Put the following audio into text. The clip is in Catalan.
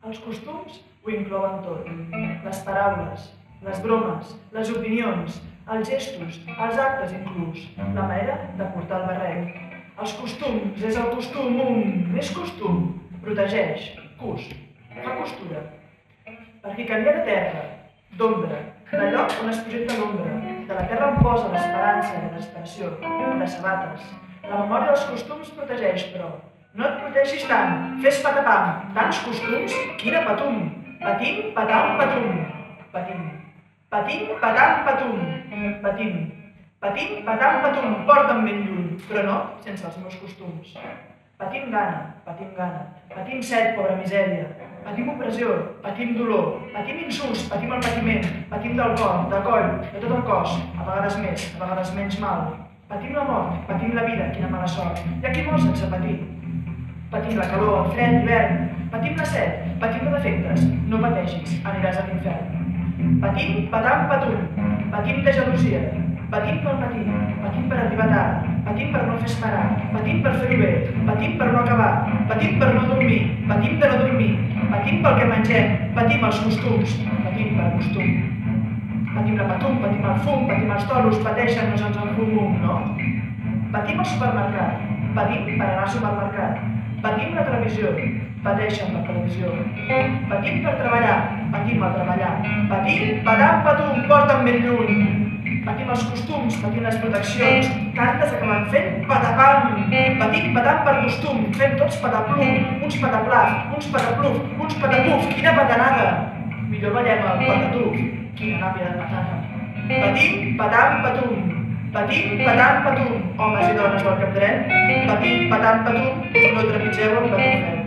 Els costums ho inclouen tot. Les paraules, les bromes, les opinions, els gestos, els actes inclús, la manera de portar el barret. Els costums és el costum, més costum, protegeix, cus, fa costura. Per qui canvia de terra, d'ombra, del lloc on es projecta l'ombra, de la terra on posa l'esperança i l'esperació, de sabates. La memòria dels costums protegeix, però no et protegis tant, fes patapam, tants costums, quina patum, patim, patam, patum, patim, patim, patam, patum, patim, patim, patam, patum, porta'm ben lluny, però no sense els meus costums. Patim gana, patim set, pobra misèria, patim opressió, patim dolor, patim insults, patim el patiment, patim del cor, del coll, de tot el cos, a vegades més, a vegades menys mal. Patim la mort, patim la vida, quina mala sort, i aquí mor sense patir. Patim la calor, el fred, l'hivern, patim la set, patim de defectes, no pateixis, aniràs a l'infern. Patim, patam, patum, patim de gelosia, patim pel patim per arribar tard, patim per no fer esperar, patim per fer-ho bé, patim per no acabar, patim per no dormir, patim de no dormir, patim pel que mengem, patim els costums, patim per costum. Patim la patum, patim el fum, patim els toros, pateixen, no se'ns en fum, no? Patim al supermercat, patim per anar al supermercat, patim la televisió, pateixen la televisió, patim per treballar, patim al treballar, patim, patam, patum, porta'm ben lluny, patim els costums, patim les proteccions, tantes acaben fent patapam, patim, patam per costum, fem tots pataplum, uns pataplaf, uns patapluf, uns patapuf, quina patanada! Millor ballem el patatuf, quina nàpia de patata. Patim, patam, patum, patim, patam, patum, homes i dones del cap dret, patim, patam, patum, no trepitgeu el patufet.